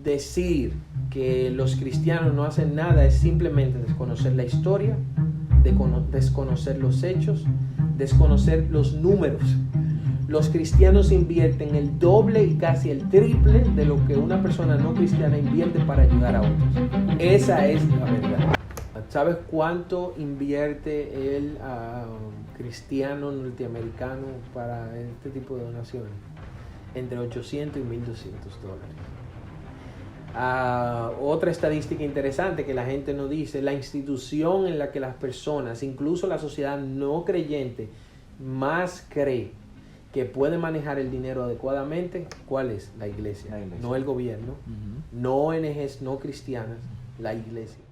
decir que los cristianos no hacen nada es simplemente desconocer la historia, desconocer los hechos, desconocer los números. Los cristianos invierten el doble y casi el triple de lo que una persona no cristiana invierte para ayudar a otros. Esa es la verdad. ¿Sabes cuánto invierte el cristiano norteamericano para este tipo de donaciones? Entre 800 y 1,200 dólares. Otra estadística interesante que la gente no dice: la institución en la que las personas, incluso la sociedad no creyente, más cree que puede manejar el dinero adecuadamente, ¿cuál es? La iglesia. No el gobierno, no ONGs no cristianas, la iglesia.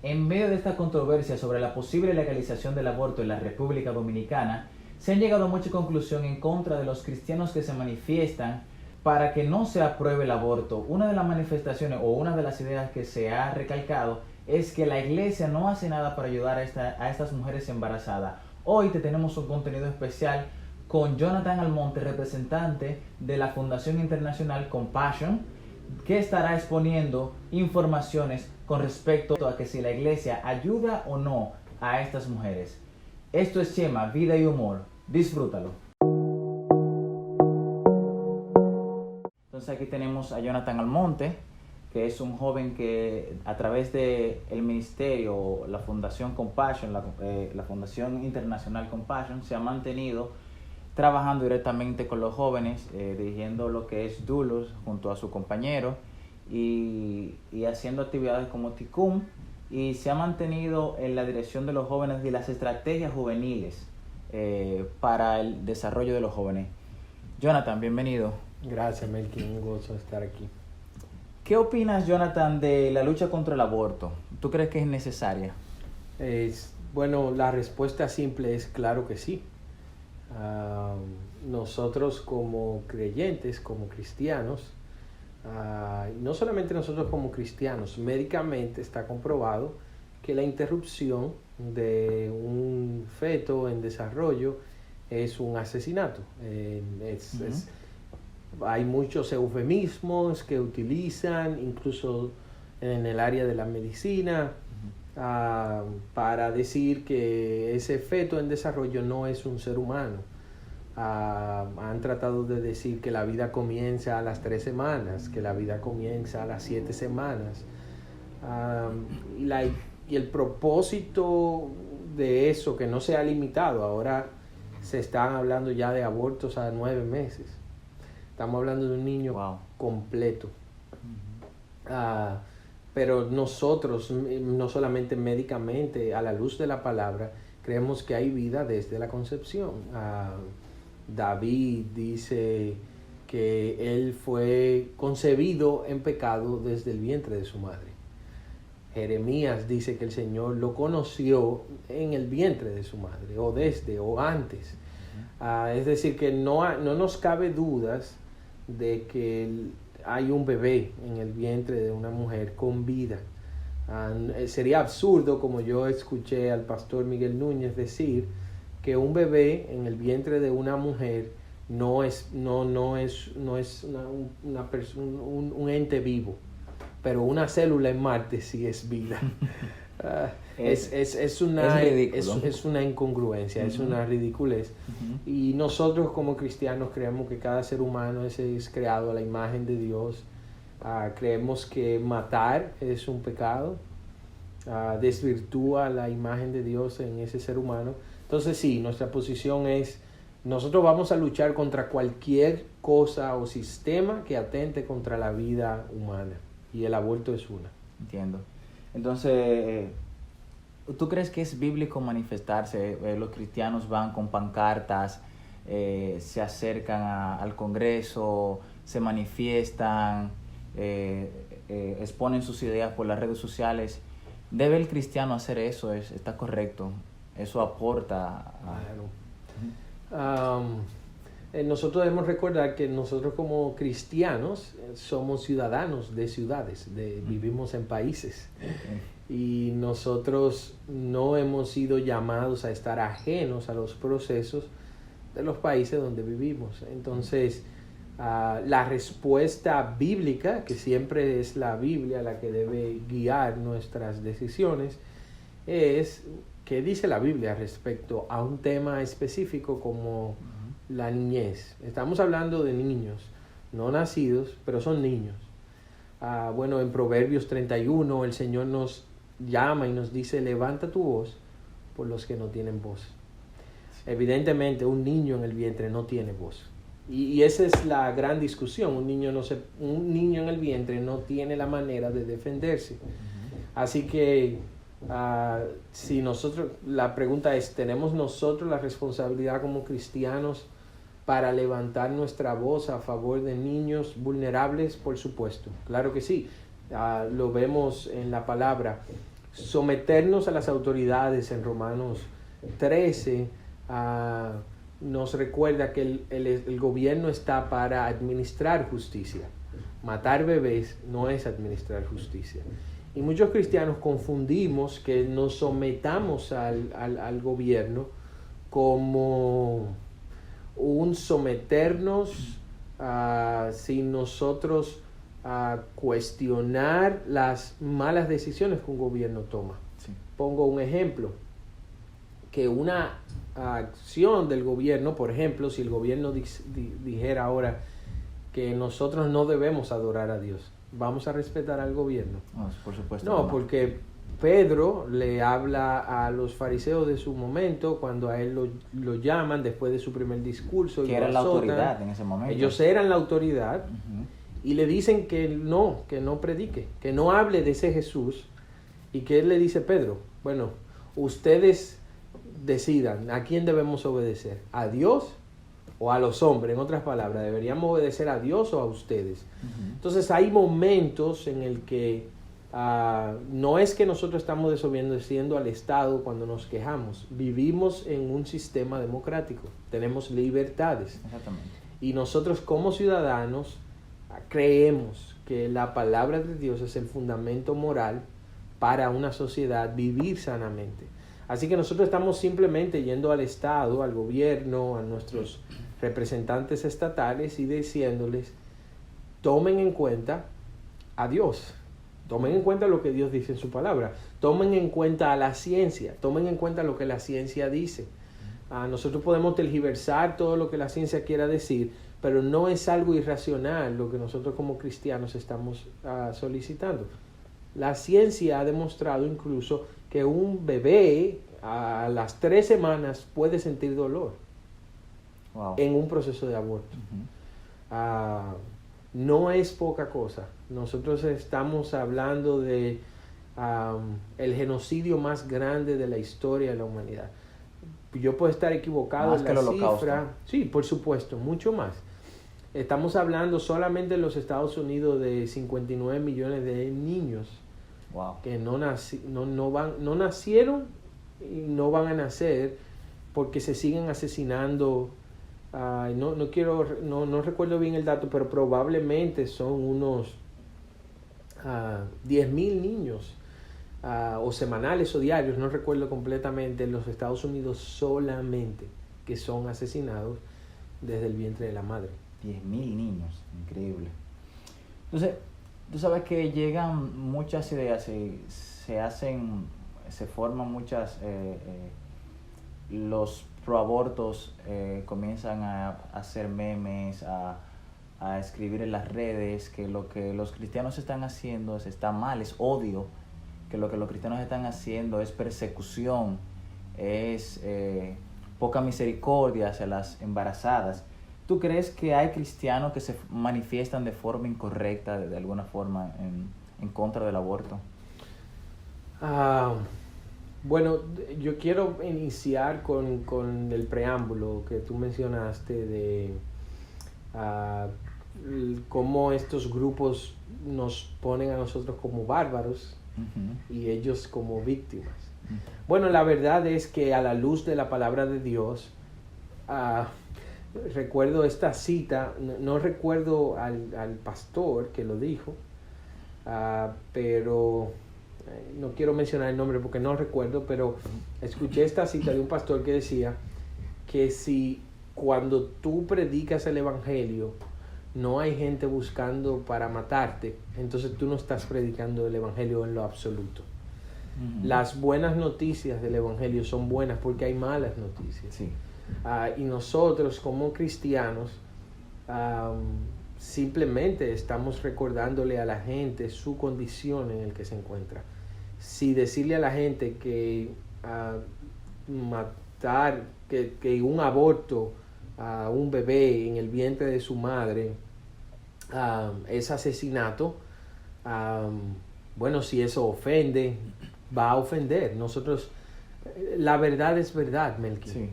En medio de esta controversia sobre la posible legalización del aborto en la República Dominicana, se han llegado a mucha conclusión en contra de los cristianos que se manifiestan para que no se apruebe el aborto. Una de las manifestaciones o una de las ideas que se ha recalcado es que la iglesia no hace nada para ayudar a estas mujeres embarazadas. Hoy te tenemos un contenido especial con Jonathan Almonte, representante de la Fundación Internacional Compassion, que estará exponiendo informaciones con respecto a que si la iglesia ayuda o no a estas mujeres. Esto es Chema, Vida y Humor. Disfrútalo. Entonces aquí tenemos a Jonathan Almonte, que es un joven que a través del ministerio, la Fundación Compassion, la Fundación Internacional Compassion, se ha mantenido trabajando directamente con los jóvenes, dirigiendo lo que es Dulos junto a su compañero y haciendo actividades como Ticum, y se ha mantenido en la dirección de los jóvenes y las estrategias juveniles para el desarrollo de los jóvenes. Jonathan, bienvenido. Gracias, Melky, un gozo estar aquí. ¿Qué opinas, Jonathan, de la lucha contra el aborto? ¿Tú crees que es necesaria? Bueno, la respuesta simple es claro que sí. Nosotros como creyentes, como cristianos, no solamente nosotros como cristianos, médicamente está comprobado que la interrupción de un feto en desarrollo es un asesinato. Hay muchos eufemismos que utilizan, incluso en el área de la medicina, para decir que ese feto en desarrollo no es un ser humano. Han tratado de decir que la vida comienza a las 3 semanas, que la vida comienza a las 7 semanas. Y el propósito de eso, que no se ha limitado, ahora se están hablando ya de abortos a 9 meses. Estamos hablando de un niño completo. Pero nosotros, no solamente médicamente, a la luz de la palabra, creemos que hay vida desde la concepción. David dice que él fue concebido en pecado desde el vientre de su madre. Jeremías dice que el Señor lo conoció en el vientre de su madre, o antes. Es decir, que no nos cabe dudas de que hay un bebé en el vientre de una mujer con vida. Sería absurdo, como yo escuché al pastor Miguel Núñez decir, que un bebé en el vientre de una mujer no es un ente vivo, pero una célula en Marte sí es vida. Es una incongruencia, es una ridiculez. Y nosotros como cristianos creemos que cada ser humano es creado a la imagen de Dios. Creemos que matar es un pecado, desvirtúa la imagen de Dios en ese ser humano. Entonces sí, nuestra posición es: nosotros vamos a luchar contra cualquier cosa o sistema que atente contra la vida humana, y el aborto es una. Entiendo. Entonces, ¿tú crees que es bíblico manifestarse? Los cristianos van con pancartas, se acercan al Congreso, se manifiestan, exponen sus ideas por las redes sociales. ¿Debe el cristiano hacer eso? ¿Está correcto? ¿Eso aporta? Nosotros debemos recordar que nosotros como cristianos somos ciudadanos de ciudades, vivimos en países. Y nosotros no hemos sido llamados a estar ajenos a los procesos de los países donde vivimos. Entonces, La respuesta bíblica, que siempre es la Biblia la que debe guiar nuestras decisiones, es qué dice la Biblia respecto a un tema específico como la niñez. Estamos hablando de niños, no nacidos, pero son niños. Bueno, en Proverbios 31 el Señor nos llama y nos dice: levanta tu voz por los que no tienen voz. Evidentemente un niño en el vientre no tiene voz. Y esa es la gran discusión. Un niño en el vientre no tiene la manera de defenderse. Así que si nosotros, la pregunta es, ¿tenemos nosotros la responsabilidad como cristianos para levantar nuestra voz a favor de niños vulnerables? Por supuesto, claro que sí. Lo vemos en la palabra. Someternos a las autoridades en Romanos 13 nos recuerda que el gobierno está para administrar justicia. Matar bebés no es administrar justicia. Y muchos cristianos confundimos que nos sometamos al gobierno como un someternos sin nosotros cuestionar las malas decisiones que un gobierno toma. Sí. Pongo un ejemplo, que una acción del gobierno, por ejemplo, si el gobierno dijera ahora que nosotros no debemos adorar a Dios, ¿vamos a respetar al gobierno? No, por supuesto. No, porque Pedro le habla a los fariseos de su momento cuando a él lo llaman después de su primer discurso. Que era la autoridad en ese momento. Ellos eran la autoridad. Y le dicen que no predique, que no hable de ese Jesús. Y que él le dice: Pedro, bueno, ustedes decidan a quién debemos obedecer, ¿a Dios o a los hombres? En otras palabras, ¿deberíamos obedecer a Dios o a ustedes? Entonces hay momentos en el que no es que nosotros estamos desobedeciendo al Estado cuando nos quejamos. Vivimos en un sistema democrático, tenemos libertades. Exactamente. Y nosotros como ciudadanos creemos que la palabra de Dios es el fundamento moral para una sociedad vivir sanamente. Así que nosotros estamos simplemente yendo al Estado, al gobierno, a nuestros representantes estatales y diciéndoles: tomen en cuenta a Dios, tomen en cuenta lo que Dios dice en su palabra, tomen en cuenta a la ciencia, tomen en cuenta lo que la ciencia dice. Nosotros podemos tergiversar todo lo que la ciencia quiera decir, pero no es algo irracional lo que nosotros como cristianos estamos solicitando. La ciencia ha demostrado incluso que un bebé a las 3 semanas puede sentir dolor. Wow. En un proceso de aborto. No es poca cosa. Nosotros estamos hablando de el genocidio más grande de la historia de la humanidad. Yo puedo estar equivocado más en que la el Holocausto. cifra. Sí, por supuesto, mucho más. Estamos hablando solamente en los Estados Unidos de 59 millones de niños. Wow. Que no nacieron y no van a nacer porque se siguen asesinando. No recuerdo bien el dato, pero probablemente son unos 10,000 niños o semanales o diarios, no recuerdo completamente, en los Estados Unidos solamente, que son asesinados desde el vientre de la madre. 10,000 niños, increíble. Entonces, tú sabes que llegan muchas ideas, se forman muchas, los proabortos comienzan a hacer memes, a escribir en las redes que lo que los cristianos están haciendo está mal, es odio, que lo que los cristianos están haciendo es persecución, es poca misericordia hacia las embarazadas. ¿Tú crees que hay cristianos que se manifiestan de forma incorrecta, de alguna forma, en contra del aborto? Bueno, yo quiero iniciar con el preámbulo que tú mencionaste de cómo estos grupos nos ponen a nosotros como bárbaros y ellos como víctimas. Bueno, la verdad es que a la luz de la palabra de Dios, recuerdo esta cita, no recuerdo al pastor que lo dijo, pero no quiero mencionar el nombre porque no recuerdo, pero escuché esta cita de un pastor que decía que si cuando tú predicas el evangelio no hay gente buscando para matarte, entonces tú no estás predicando el Evangelio en lo absoluto. Las buenas noticias del Evangelio son buenas porque hay malas noticias. Sí. Y nosotros como cristianos simplemente estamos recordándole a la gente su condición en la que se encuentra. Si decirle a la gente que matar, que un aborto a un bebé en el vientre de su madre es asesinato, bueno, si eso ofende, va a ofender. Nosotros, la verdad es verdad, Melqui. Sí.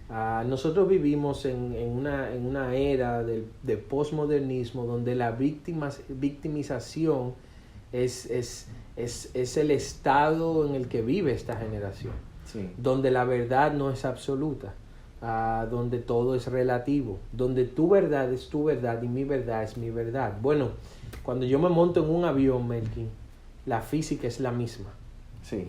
Nosotros vivimos en una era de posmodernismo donde la victimización es el estado en el que vive esta generación. Sí. Donde la verdad no es absoluta, donde todo es relativo, donde tu verdad es tu verdad y mi verdad es mi verdad. Bueno, cuando yo me monto en un avión, Melqui, la física es la misma. Sí.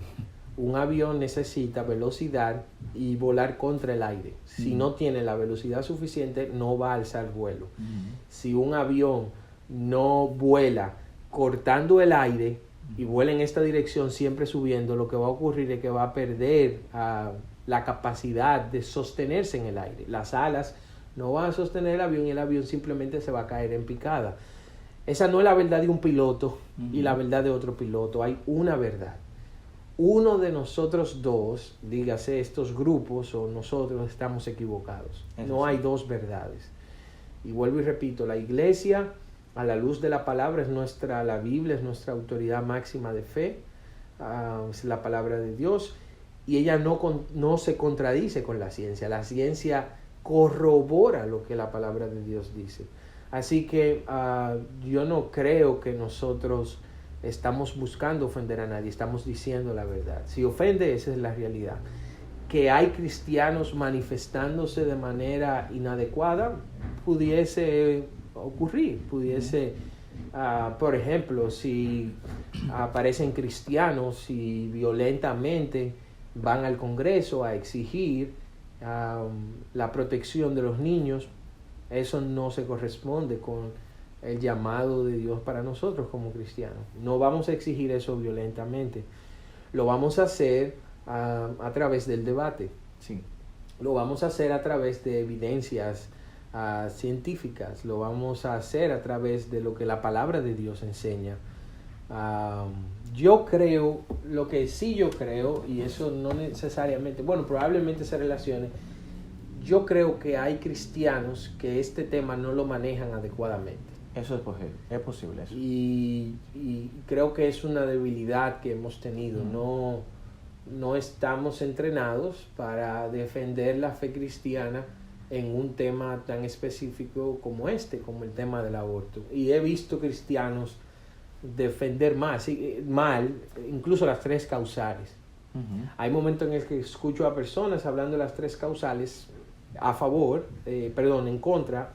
Un avión necesita velocidad y volar contra el aire. Si no tiene la velocidad suficiente, no va a alzar vuelo. Si un avión no vuela cortando el aire y vuela en esta dirección siempre subiendo, lo que va a ocurrir es que va a perder la capacidad de sostenerse en el aire. Las alas no van a sostener el avión y el avión simplemente se va a caer en picada. Esa no es la verdad de un piloto y la verdad de otro piloto. Hay una verdad. Uno de nosotros dos, dígase estos grupos o nosotros, estamos equivocados. No hay dos verdades. Y vuelvo y repito, la iglesia, a la luz de la palabra, la Biblia es nuestra autoridad máxima de fe, es la palabra de Dios, y ella no se contradice con la ciencia. La ciencia corrobora lo que la palabra de Dios dice. Así que yo no creo que nosotros estamos buscando ofender a nadie, estamos diciendo la verdad. Si ofende, esa es la realidad. Que hay cristianos manifestándose de manera inadecuada, pudiese ocurrir, por ejemplo, si aparecen cristianos y violentamente van al Congreso a exigir la protección de los niños, eso no se corresponde con el llamado de Dios para nosotros como cristianos. No vamos a exigir eso violentamente. Lo vamos a hacer a través del debate. Sí. Lo vamos a hacer a través de evidencias científicas. Lo vamos a hacer a través de lo que la palabra de Dios enseña. Yo creo, lo que sí yo creo, y eso no necesariamente, bueno, probablemente se relacione, yo creo que hay cristianos que este tema no lo manejan adecuadamente. Eso es posible eso. Y creo que es una debilidad que hemos tenido. No estamos entrenados para defender la fe cristiana en un tema tan específico como como el tema del aborto. Y he visto cristianos defender mal, incluso las tres causales. Hay momentos en el que escucho a personas hablando de las tres causales en contra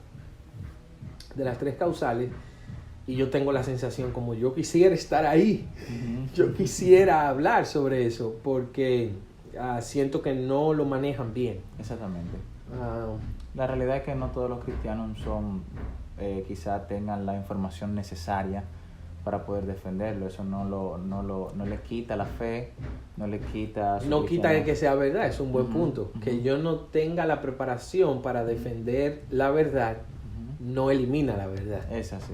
de las tres causales, y yo tengo la sensación como yo quisiera estar ahí. Yo quisiera hablar sobre eso porque siento que no lo manejan bien. Exactamente. La realidad es que no todos los cristianos quizá tengan la información necesaria para poder defenderlo. Eso no le quita la fe, no le quita su no quita que sea verdad, es un buen punto. Que yo no tenga la preparación para defender la verdad no elimina la verdad. Es así.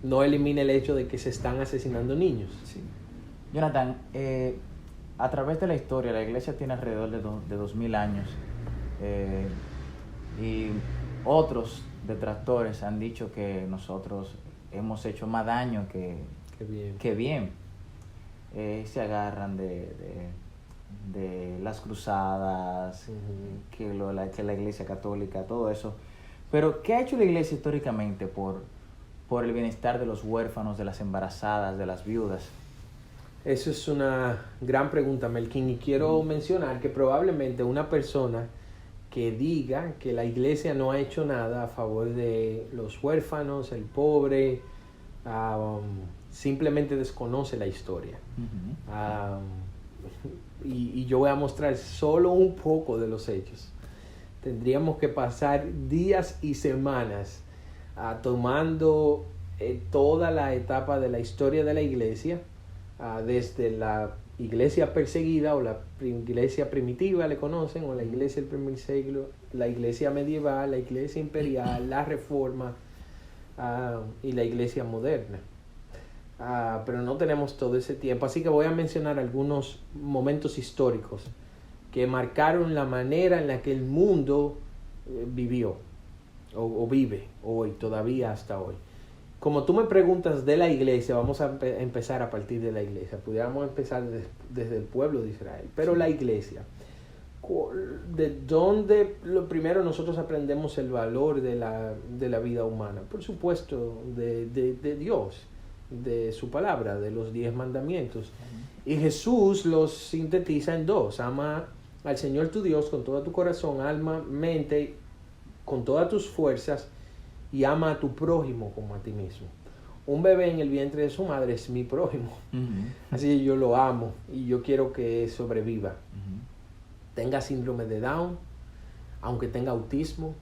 No elimina el hecho de que se están asesinando niños. Sí. Jonathan, a través de la historia, la iglesia tiene alrededor de 2000 años, y otros detractores han dicho que nosotros hemos hecho más daño que bien. Se agarran de las cruzadas, que la iglesia católica, todo eso. Pero, ¿qué ha hecho la iglesia históricamente por el bienestar de los huérfanos, de las embarazadas, de las viudas? Eso es una gran pregunta, Melkin, y quiero mencionar que probablemente una persona que diga que la iglesia no ha hecho nada a favor de los huérfanos, el pobre, simplemente desconoce la historia. Y yo voy a mostrar solo un poco de los hechos. Tendríamos que pasar días y semanas tomando toda la etapa de la historia de la iglesia, desde la iglesia perseguida o la iglesia primitiva, le conocen, o la iglesia del primer siglo, la iglesia medieval, la iglesia imperial, la reforma y la iglesia moderna. Pero no tenemos todo ese tiempo, así que voy a mencionar algunos momentos históricos que marcaron la manera en la que el mundo vivió o vive hoy, todavía hasta hoy. Como tú me preguntas de la iglesia, vamos a empezar a partir de la iglesia. Pudiéramos empezar desde el pueblo de Israel, pero la iglesia, de donde lo primero nosotros aprendemos el valor de la vida humana, por supuesto de Dios, de su palabra, de los 10 mandamientos. Y Jesús los sintetiza en 2: ama al Señor tu Dios con todo tu corazón, alma, mente, con todas tus fuerzas, y ama a tu prójimo como a ti mismo. Un bebé en el vientre de su madre es mi prójimo. Así que yo lo amo y yo quiero que sobreviva. Tenga síndrome de Down, aunque tenga autismo,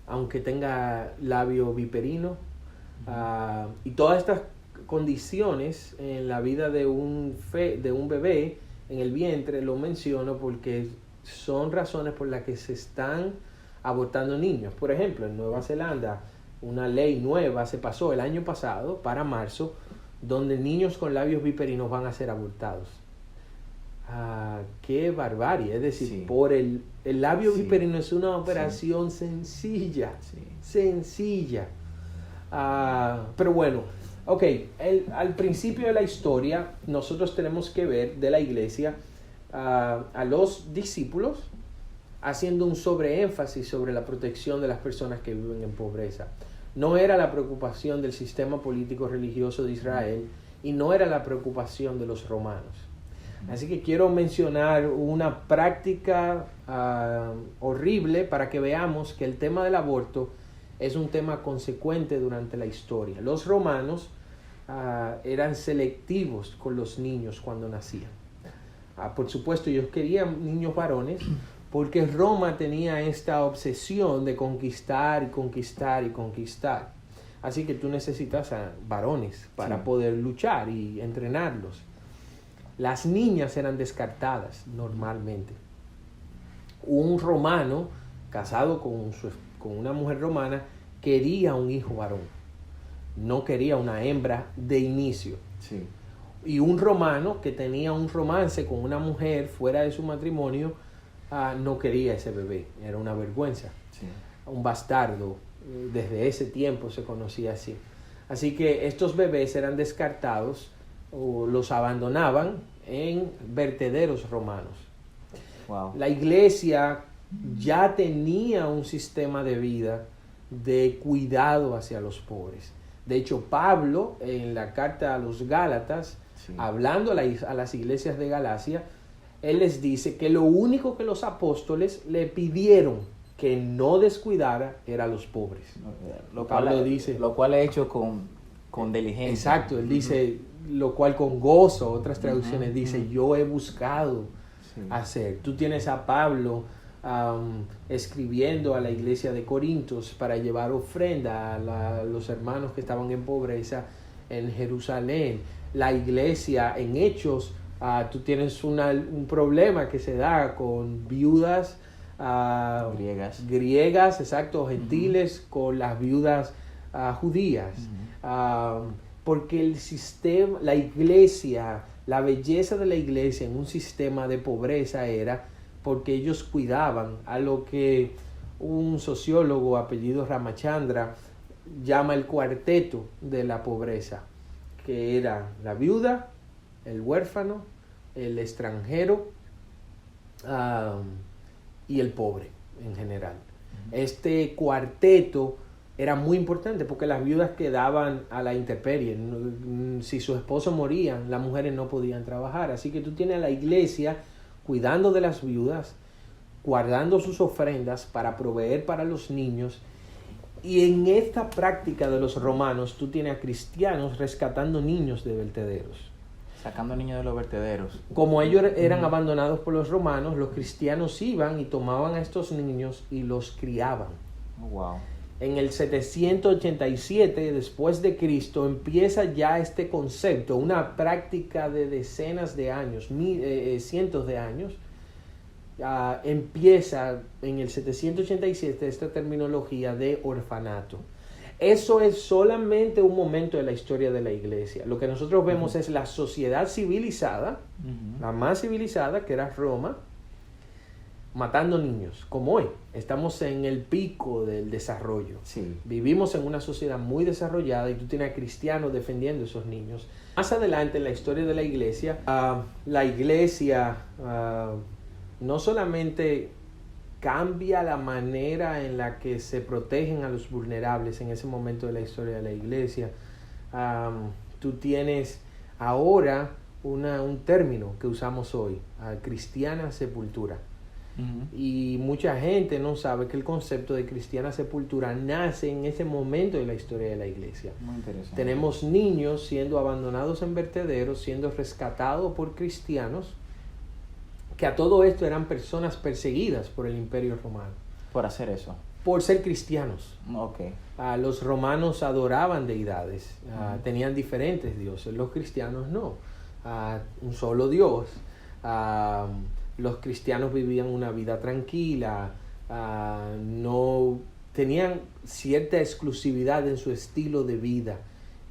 aunque tenga labio viperino, y todas estas condiciones en la vida de un bebé en el vientre, lo menciono porque son razones por las que se están abortando niños. Por ejemplo, en Nueva Zelanda, una ley nueva se pasó el año pasado, para marzo, donde niños con labios viperinos van a ser abortados. ¡Qué barbarie! Es decir, Sí. por el labio viperino es una operación sencilla, sencilla. Pero bueno, ok, al principio de la historia nosotros tenemos que ver de la iglesia a los discípulos haciendo un sobreénfasis sobre la protección de las personas que viven en pobreza. No era la preocupación del sistema político religioso de Israel y no era la preocupación de los romanos. Así que quiero mencionar una práctica horrible para que veamos que el tema del aborto es un tema consecuente durante la historia. Los romanos eran selectivos con los niños cuando nacían. Por supuesto, ellos querían niños varones porque Roma tenía esta obsesión de conquistar y conquistar y conquistar. Así que tú necesitas varones para poder luchar y entrenarlos. Las niñas eran descartadas normalmente. Un romano casado con una mujer romana quería un hijo varón, no quería una hembra de inicio. Sí. Y un romano que tenía un romance con una mujer fuera de su matrimonio no quería ese bebé, era una vergüenza. Sí. Un bastardo, desde ese tiempo se conocía así. Así que estos bebés eran descartados o los abandonaban en vertederos romanos. Wow. La iglesia ya tenía un sistema de vida de cuidado hacia los pobres. De hecho, Pablo, en la carta a los Gálatas, hablando a las iglesias de Galacia, él les dice que lo único que los apóstoles le pidieron que no descuidara era a los pobres. Lo cual he hecho con diligencia. Exacto, él dice, lo cual con gozo. Otras traducciones dice, yo he buscado hacer. Tú tienes a Pablo escribiendo a la iglesia de Corintios para llevar ofrenda a los hermanos que estaban en pobreza en Jerusalén. La iglesia en Hechos, tú tienes un problema que se da con viudas griegas, exacto, gentiles, con las viudas judías. Porque el sistema, la iglesia, la belleza de la iglesia en un sistema de pobreza era porque ellos cuidaban a lo que un sociólogo apellido Ramachandra llama el cuarteto de la pobreza, que era la viuda, el huérfano, el extranjero y el pobre en general. Este cuarteto era muy importante porque las viudas quedaban a la intemperie. Si su esposo moría, las mujeres no podían trabajar. Así que tú tienes a la iglesia cuidando de las viudas, guardando sus ofrendas para proveer para los niños. Y en esta práctica de los romanos, tú tienes a cristianos rescatando niños de vertederos. Sacando niños de los vertederos. Como ellos eran abandonados por los romanos, los cristianos iban y tomaban a estos niños y los criaban. Wow. En el 787 después de Cristo empieza ya este concepto, una práctica de decenas de años, cientos de años. Empieza en el 787 esta terminología de orfanato. Eso es solamente un momento de la historia de la iglesia. Lo que nosotros vemos es la sociedad civilizada, la más civilizada, que era Roma, matando niños, como hoy. Estamos en el pico del desarrollo. Sí. Vivimos en una sociedad muy desarrollada y tú tienes a cristianos defendiendo a esos niños. Más adelante en la historia de la iglesia no solamente cambia la manera en la que se protegen a los vulnerables en ese momento de la historia de la iglesia. Tú tienes ahora un término que usamos hoy, cristiana sepultura. Y mucha gente no sabe que el concepto de cristiana sepultura nace en ese momento de la historia de la iglesia. Muy interesante. Tenemos niños siendo abandonados en vertederos, siendo rescatados por cristianos, que a todo esto eran personas perseguidas por el Imperio Romano. Por hacer eso. Por ser cristianos. Okay. Los romanos adoraban deidades, tenían diferentes dioses, los cristianos no. Un solo Dios. Los cristianos vivían una vida tranquila, no tenían cierta exclusividad en su estilo de vida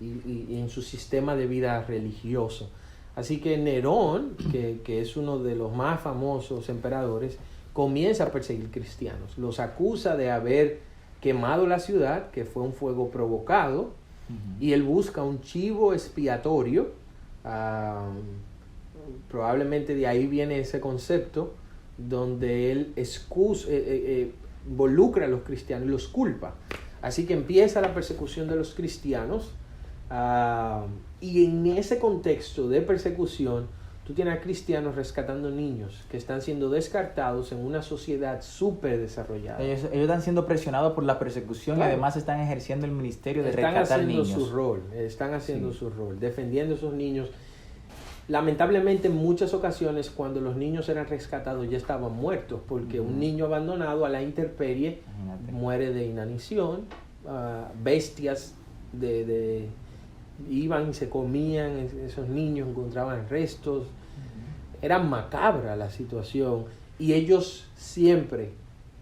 y en su sistema de vida religioso. Así que Nerón, que es uno de los más famosos emperadores, comienza a perseguir cristianos. Los acusa de haber quemado la ciudad, que fue un fuego provocado, y él busca un chivo expiatorio. Probablemente de ahí viene ese concepto donde él involucra a los cristianos y los culpa. Así que empieza la persecución de los cristianos, y en ese contexto de persecución tú tienes a cristianos rescatando niños que están siendo descartados en una sociedad súper desarrollada. Ellos están siendo presionados por la persecución, claro, y además están ejerciendo el ministerio de rescatar niños. Están haciendo su rol, defendiendo a esos niños. Lamentablemente en muchas ocasiones cuando los niños eran rescatados ya estaban muertos, porque un niño abandonado a la intemperie muere de inanición. Bestias iban y se comían esos niños, encontraban restos. Era macabra la situación, y ellos siempre,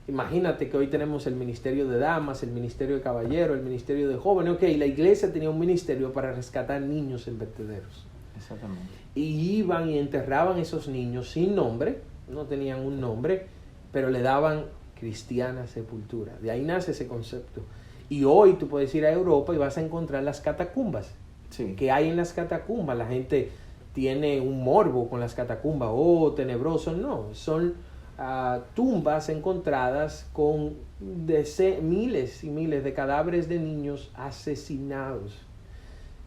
imagínate que hoy tenemos el ministerio de damas, el ministerio de caballeros, el ministerio de jóvenes. La iglesia tenía un ministerio para rescatar niños en vertederos. Exactamente. Y iban y enterraban esos niños sin nombre, no tenían un nombre, pero le daban cristiana sepultura. De ahí nace ese concepto. Y hoy tú puedes ir a Europa y vas a encontrar las catacumbas. Sí. Que hay en las catacumbas. La gente tiene un morbo con las catacumbas, tenebroso. No, son tumbas encontradas con miles y miles de cadáveres de niños asesinados,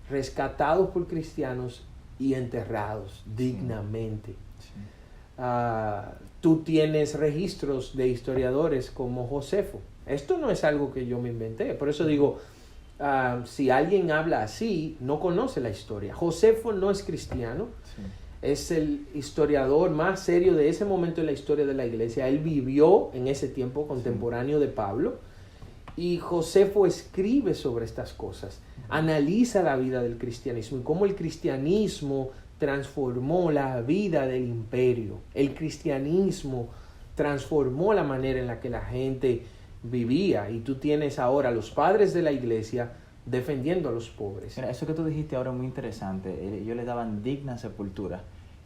rescatados por cristianos y enterrados dignamente. Sí. Tú tienes registros de historiadores como Josefo. Esto no es algo que yo me inventé. Por eso digo, si alguien habla así, no conoce la historia. Josefo no es cristiano. Sí. Es el historiador más serio de ese momento en la historia de la iglesia. Él vivió en ese tiempo contemporáneo de Pablo. Y Josefo escribe sobre estas cosas. Analiza la vida del cristianismo y cómo el cristianismo transformó la vida del imperio. El cristianismo transformó la manera en la que la gente vivía, y tú tienes ahora a los padres de la iglesia defendiendo a los pobres. Mira, eso que tú dijiste ahora es muy interesante. Ellos le daban digna sepultura.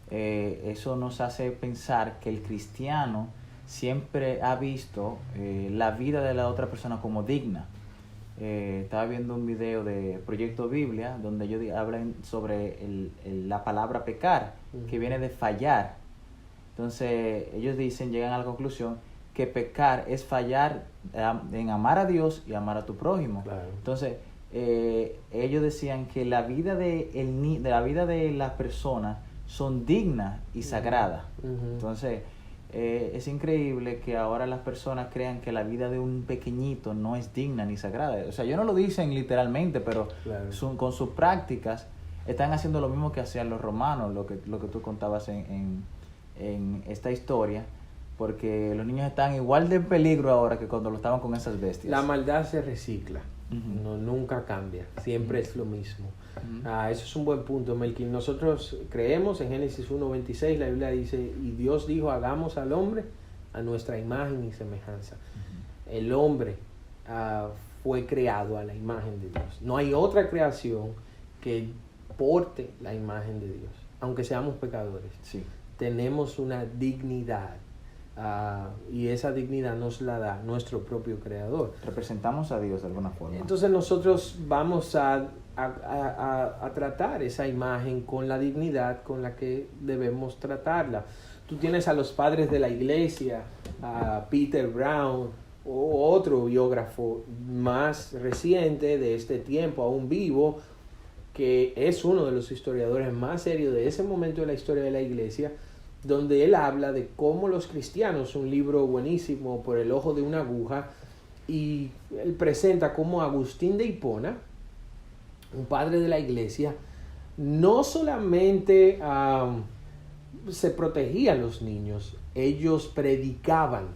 Eso nos hace pensar que el cristiano siempre ha visto la vida de la otra persona como digna. Estaba viendo un video de Proyecto Biblia donde ellos hablan sobre la palabra pecar, que viene de fallar. Entonces ellos llegan a la conclusión que pecar es fallar en amar a Dios y amar a tu prójimo. Claro. Entonces ellos decían que la vida de la persona son dignas y sagradas. Entonces es increíble que ahora las personas crean que la vida de un pequeñito no es digna ni sagrada. O sea, ellos no lo dicen literalmente, pero claro, con sus prácticas están haciendo lo mismo que hacían los romanos, lo que tú contabas en esta historia, porque los niños están igual de peligro ahora que cuando lo estaban con esas bestias. La maldad se recicla, Ujú. nunca cambia, siempre Ujú. es lo mismo. Ujú. Eso es un buen punto, Melkin. Nosotros creemos en Génesis 1:26, la Biblia dice, y Dios dijo, hagamos al hombre a nuestra imagen y semejanza. El hombre fue creado a la imagen de Dios. No hay otra creación que porte la imagen de Dios, aunque seamos pecadores. Sí. Tenemos una dignidad y esa dignidad nos la da nuestro propio Creador. Representamos a Dios de alguna forma. Entonces nosotros vamos a tratar esa imagen con la dignidad con la que debemos tratarla. Tú tienes a los padres de la iglesia, a Peter Brown o otro biógrafo más reciente de este tiempo, aún vivo, que es uno de los historiadores más serios de ese momento de la historia de la iglesia, donde él habla de cómo los cristianos, un libro buenísimo, Por el ojo de una aguja, y él presenta cómo Agustín de Hipona, un padre de la iglesia, no solamente se protegía a los niños, ellos predicaban,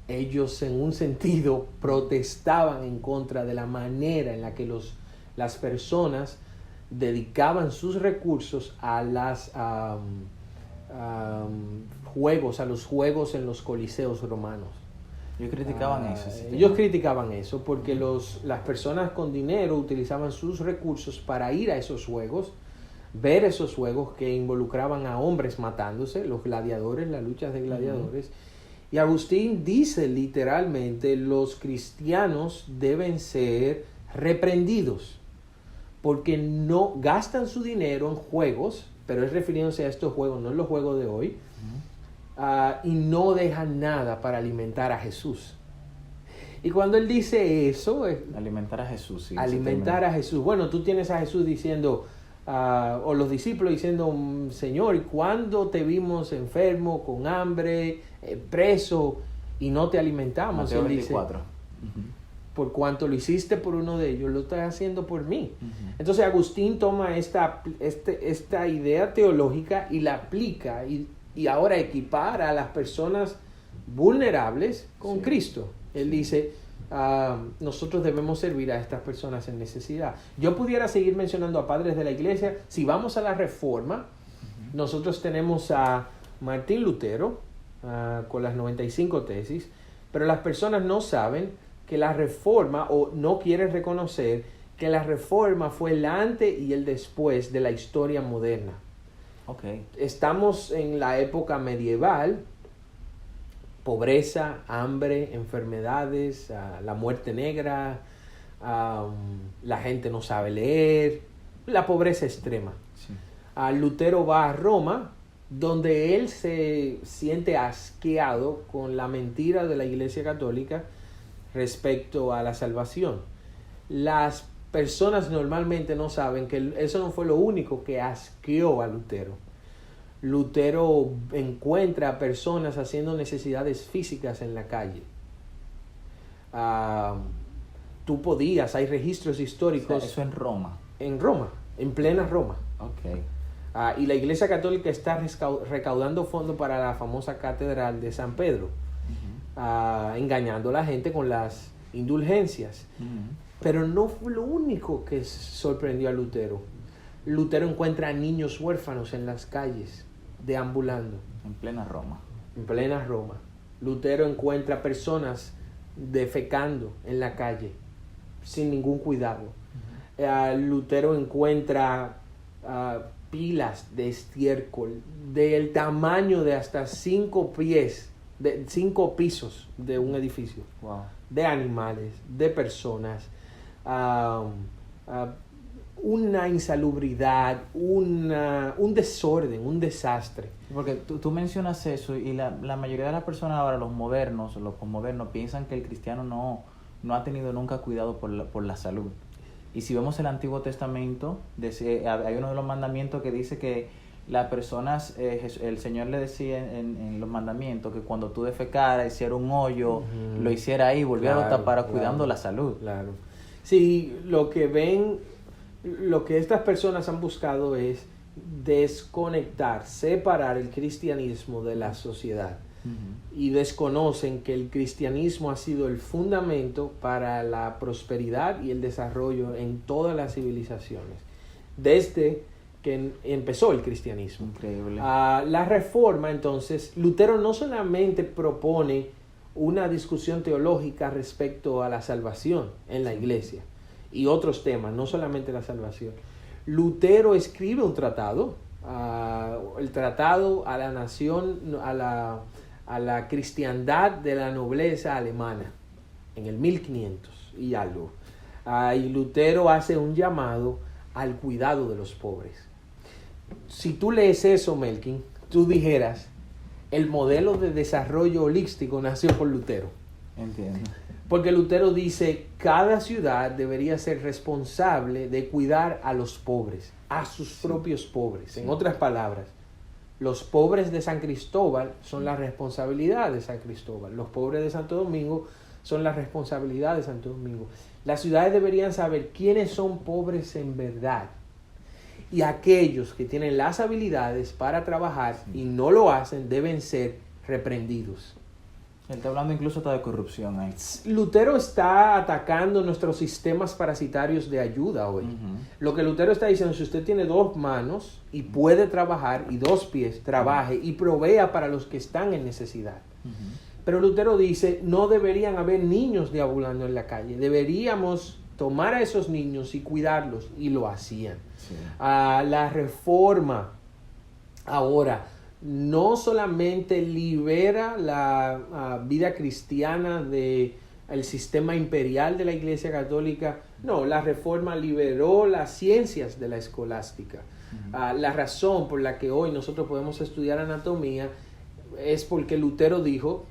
ellos en un sentido protestaban en contra de la manera en la que las personas dedicaban sus recursos a los juegos en los coliseos romanos. Ellos criticaban eso. Ellos criticaban eso porque las personas con dinero utilizaban sus recursos para ir a esos juegos, ver esos juegos que involucraban a hombres matándose, los gladiadores, las luchas de gladiadores. Y Agustín dice literalmente, los cristianos deben ser reprendidos porque no gastan su dinero en juegos, pero es refiriéndose a estos juegos, no los juegos de hoy, y no dejan nada para alimentar a Jesús. Y cuando él dice eso, alimentar a Jesús. Sí, alimentar a Jesús. Bueno, tú tienes a Jesús diciendo, o los discípulos diciendo, Señor, ¿y cuándo te vimos enfermo, con hambre, preso, y no te alimentamos? Mateo él 24. dice, por cuanto lo hiciste por uno de ellos, lo estás haciendo por mí. Entonces Agustín toma esta idea teológica y la aplica y ahora equipara a las personas vulnerables con Cristo. Él dice, nosotros debemos servir a estas personas en necesidad. Yo pudiera seguir mencionando a padres de la iglesia. Si vamos a la Reforma, nosotros tenemos a Martín Lutero con las 95 tesis, pero las personas no saben que la Reforma, o no quieren reconocer que la Reforma fue el antes y el después de la historia moderna. Okay. Estamos en la época medieval, pobreza, hambre, enfermedades, la muerte negra, la gente no sabe leer, la pobreza extrema. Sí. Lutero va a Roma, donde él se siente asqueado con la mentira de la Iglesia Católica respecto a la salvación. Las personas normalmente no saben que eso no fue lo único que asqueó a Lutero. Lutero encuentra a personas haciendo necesidades físicas en la calle. Hay registros históricos. O sea, eso en Roma. En Roma, en plena Roma. Okay. Y la Iglesia Católica está recaudando fondos para la famosa Catedral de San Pedro, engañando a la gente con las indulgencias. Pero no fue lo único que sorprendió a Lutero. Lutero encuentra a niños huérfanos en las calles, deambulando. En plena Roma. En plena Roma. Lutero encuentra personas defecando en la calle, sin ningún cuidado. Lutero encuentra pilas de estiércol del tamaño de hasta 5 pisos de un edificio. Wow. De animales, de personas, una insalubridad, un desorden, un desastre. Porque tú mencionas eso y la mayoría de las personas ahora, los modernos, los posmodernos, piensan que el cristiano no ha tenido nunca cuidado por la salud. Y si vemos el Antiguo Testamento, hay uno de los mandamientos que dice que las personas, el Señor le decía en los mandamientos que cuando tú defecaras, hiciera un hoyo, lo hiciera ahí, volviera a tapar, cuidando la salud. Claro. Sí, lo que estas personas han buscado es desconectar, separar el cristianismo de la sociedad. y desconocen que el cristianismo ha sido el fundamento para la prosperidad y el desarrollo en todas las civilizaciones, desde que empezó el cristianismo. Increíble. La reforma, entonces, Lutero no solamente propone una discusión teológica respecto a la salvación en la iglesia y otros temas, no solamente la salvación. Lutero escribe un tratado, el tratado a la nación, a la cristiandad de la nobleza alemana, en el 1500 y algo. Y Lutero hace un llamado al cuidado de los pobres. Si tú lees eso, Melkin, tú dijeras, el modelo de desarrollo holístico nació por Lutero. Entiendo. Porque Lutero dice, cada ciudad debería ser responsable de cuidar a los pobres, a sus propios pobres. En otras palabras, los pobres de San Cristóbal son la responsabilidad de San Cristóbal. Los pobres de Santo Domingo son la responsabilidad de Santo Domingo. Las ciudades deberían saber quiénes son pobres en verdad. Y aquellos que tienen las habilidades para trabajar y no lo hacen deben ser reprendidos. Él está hablando incluso hasta de corrupción ahí. Lutero está atacando nuestros sistemas parasitarios de ayuda hoy. Lo que Lutero está diciendo, si usted tiene 2 manos y puede trabajar y 2 pies, trabaje y provea para los que están en necesidad. Pero Lutero dice, no deberían haber niños deambulando en la calle. Deberíamos tomar a esos niños y cuidarlos. Y lo hacían. Sí. La reforma ahora no solamente libera la vida cristiana del sistema imperial de la Iglesia Católica, no, la reforma liberó las ciencias de la escolástica. La razón por la que hoy nosotros podemos estudiar anatomía es porque Lutero dijo,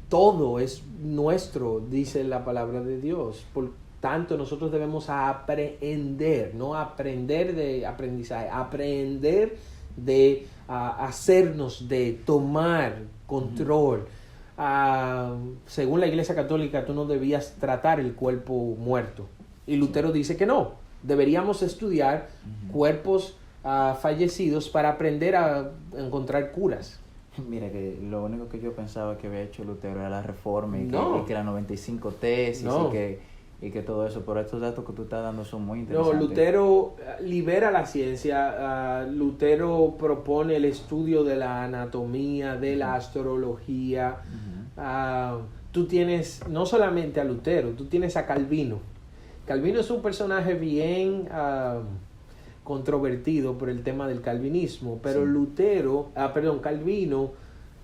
todo es nuestro, dice la palabra de Dios. Por tanto, nosotros debemos aprender, no aprender de aprendizaje, aprender de hacernos, de tomar control. Según la Iglesia Católica, tú no debías tratar el cuerpo muerto. Y Lutero dice que no. Deberíamos estudiar cuerpos fallecidos para aprender a encontrar curas. Mira, que lo único que yo pensaba que había hecho Lutero era la reforma y, No. que las 95 tesis No. y que todo eso. Pero estos datos que tú estás dando son muy interesantes. No, Lutero libera la ciencia. Lutero propone el estudio de la anatomía, de la astrología. Tú tienes no solamente a Lutero, tú tienes a Calvino. Calvino es un personaje bien controvertido por el tema del calvinismo, pero sí. Calvino,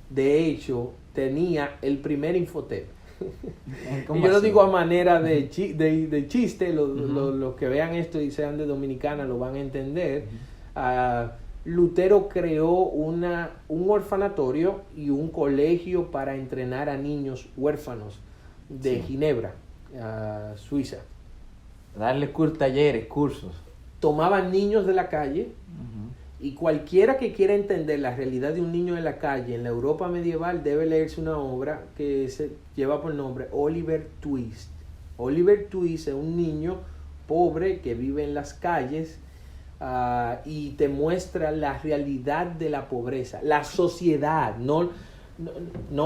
de hecho, tenía el primer Infotep. Y yo lo digo a manera de chiste, los que vean esto y sean de Dominicana lo van a entender. Lutero creó un orfanatorio y un colegio para entrenar a niños huérfanos de Ginebra, Suiza. Darle talleres, cursos. Tomaban niños de la calle y cualquiera que quiera entender la realidad de un niño en la calle en la Europa medieval debe leerse una obra que se lleva por nombre Oliver Twist. Oliver Twist es un niño pobre que vive en las calles y te muestra la realidad de la pobreza, la sociedad, no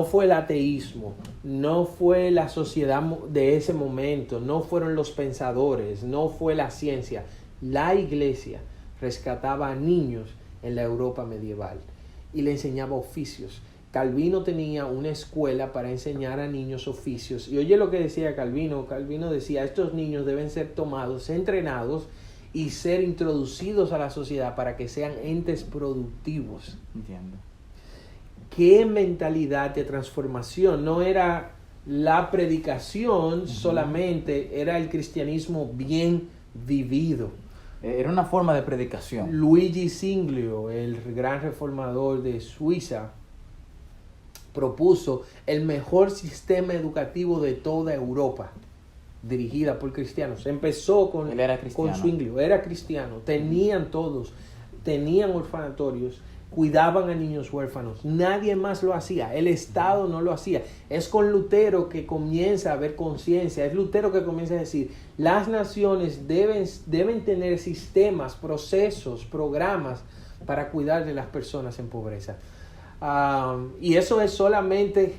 fue el ateísmo, no fue la sociedad de ese momento, no fueron los pensadores, no fue la ciencia. La iglesia rescataba a niños en la Europa medieval y le enseñaba oficios. Calvino tenía una escuela para enseñar a niños oficios. Y oye lo que decía Calvino. Calvino decía, estos niños deben ser tomados, entrenados y ser introducidos a la sociedad para que sean entes productivos. Entiendo. ¿Qué mentalidad de transformación? No era la predicación solamente, era el cristianismo bien vivido. Era una forma de predicación. Luigi Zinglio, el gran reformador de Suiza, propuso el mejor sistema educativo de toda Europa, dirigida por cristianos. Empezó con Zwinglio, era cristiano, tenían orfanatorios, cuidaban a niños huérfanos, nadie más lo hacía, el Estado no lo hacía. Es con Lutero que comienza a haber conciencia, es Lutero que comienza a decir, las naciones deben tener sistemas, procesos, programas para cuidar de las personas en pobreza. Y eso es solamente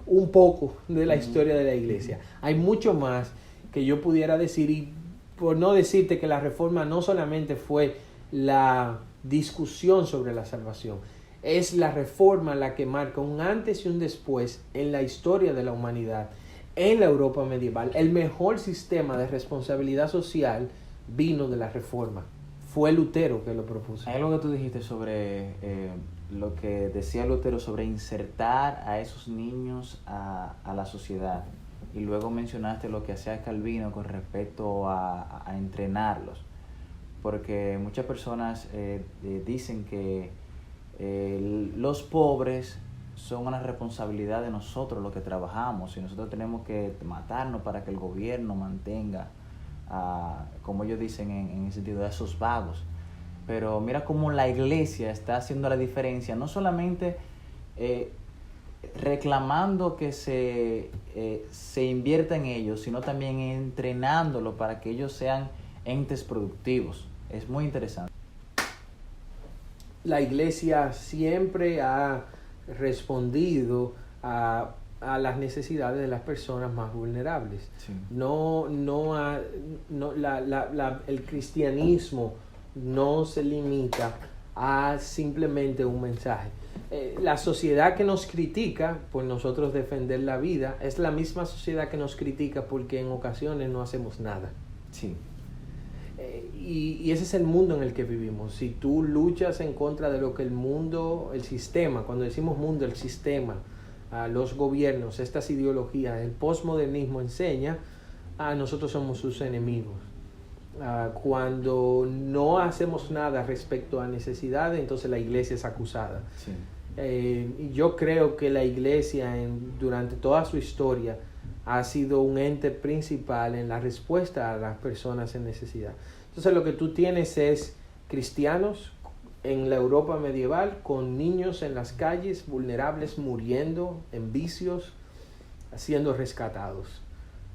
un poco de la historia de la iglesia. Hay mucho más que yo pudiera decir, y por no decirte que la reforma no solamente fue la discusión sobre la salvación, es la reforma la que marca un antes y un después en la historia de la humanidad, en la Europa medieval. El mejor sistema de responsabilidad social vino de la reforma. Fue Lutero que lo propuso. Hay algo que tú dijiste sobre lo que decía Lutero sobre insertar a esos niños a la sociedad, y luego mencionaste lo que hacía Calvino con respecto a entrenarlos, porque muchas personas dicen que los pobres son una responsabilidad de nosotros los que trabajamos, y nosotros tenemos que matarnos para que el gobierno mantenga, como ellos dicen en el sentido de esos vagos. Pero mira cómo la iglesia está haciendo la diferencia, no solamente reclamando que se invierta en ellos, sino también entrenándolos para que ellos sean entes productivos. Es muy interesante. La iglesia siempre ha respondido a las necesidades de las personas más vulnerables. Sí. El cristianismo no se limita a simplemente un mensaje. La sociedad que nos critica por nosotros defender la vida es la misma sociedad que nos critica porque en ocasiones no hacemos nada. Sí. Y ese es el mundo en el que vivimos. Si tú luchas en contra de lo que el mundo, el sistema, cuando decimos mundo, el sistema, los gobiernos, estas ideologías, el posmodernismo enseña, nosotros somos sus enemigos. Cuando no hacemos nada respecto a necesidades, entonces la iglesia es acusada. Sí. Y yo creo que la iglesia durante toda su historia ha sido un ente principal en la respuesta a las personas en necesidad. Entonces lo que tú tienes es cristianos en la Europa medieval con niños en las calles vulnerables muriendo en vicios, siendo rescatados.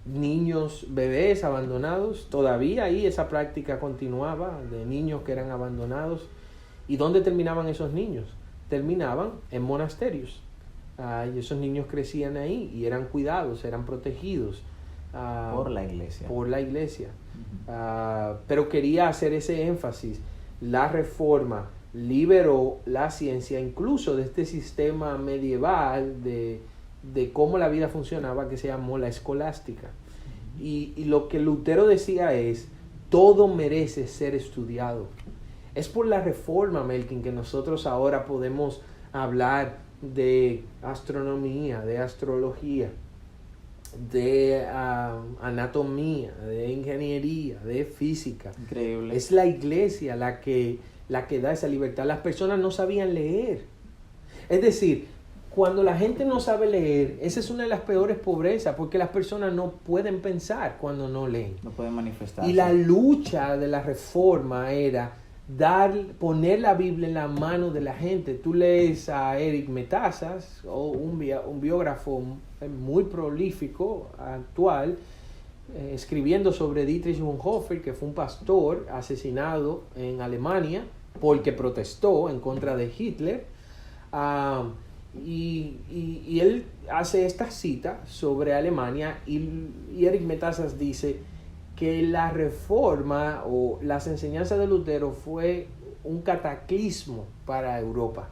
Niños, bebés abandonados, todavía ahí esa práctica continuaba de niños que eran abandonados. ¿Y dónde terminaban esos niños? Terminaban en monasterios. Y esos niños crecían ahí y eran cuidados, eran protegidos. Por la iglesia. Por la iglesia. Pero quería hacer ese énfasis. La reforma liberó la ciencia incluso de este sistema medieval de cómo la vida funcionaba, que se llamó la escolástica. Y lo que Lutero decía es, todo merece ser estudiado. Es por la reforma, Melkin, que nosotros ahora podemos hablar de astronomía, de astrología, de anatomía, de ingeniería, de física. Increíble. Es la iglesia la que da esa libertad. Las personas no sabían leer. Es decir, cuando la gente no sabe leer, esa es una de las peores pobrezas, porque las personas no pueden pensar cuando no leen. No pueden manifestarse. Y la lucha de la reforma era poner la Biblia en la mano de la gente. Tú lees a Eric Metazas, o un biógrafo muy prolífico actual, escribiendo sobre Dietrich Bonhoeffer, que fue un pastor asesinado en Alemania porque protestó en contra de Hitler. Y él hace esta cita sobre Alemania, y Eric Metazas dice que la reforma o las enseñanzas de Lutero fue un cataclismo para Europa.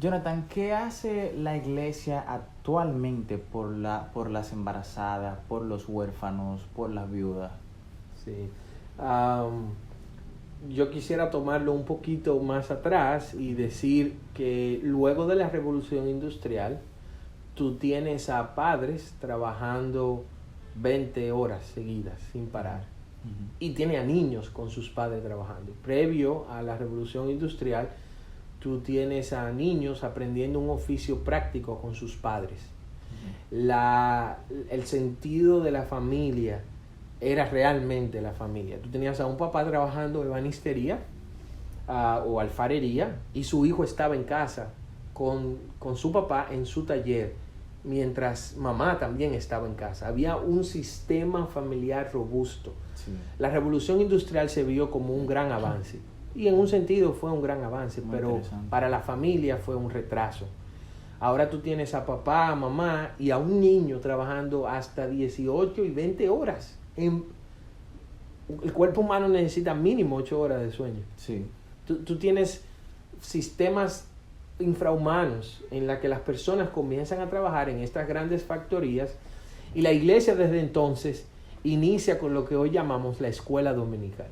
Jonathan, ¿qué hace la iglesia actualmente por las embarazadas, por los huérfanos, por las viudas? Sí. Yo quisiera tomarlo un poquito más atrás y decir que luego de la Revolución Industrial, tú tienes a padres trabajando 20 horas seguidas sin parar. Uh-huh. Y tiene a niños con sus padres trabajando. Previo a la Revolución Industrial, tú tienes a niños aprendiendo un oficio práctico con sus padres. Uh-huh. El sentido de la familia era realmente la familia. Tú tenías a un papá trabajando ebanistería o alfarería, y su hijo estaba en casa con su papá en su taller, mientras mamá también estaba en casa. Había un sistema familiar robusto. Sí. La Revolución Industrial se vio como un gran avance, y en un sentido fue un gran avance, pero para la familia fue un retraso. Ahora tú tienes a papá, a mamá y a un niño trabajando hasta 18 y 20 horas. El cuerpo humano necesita mínimo 8 horas de sueño. Sí. Tú tienes sistemas infrahumanos en la que las personas comienzan a trabajar en estas grandes factorías, y la iglesia desde entonces inicia con lo que hoy llamamos la escuela dominical.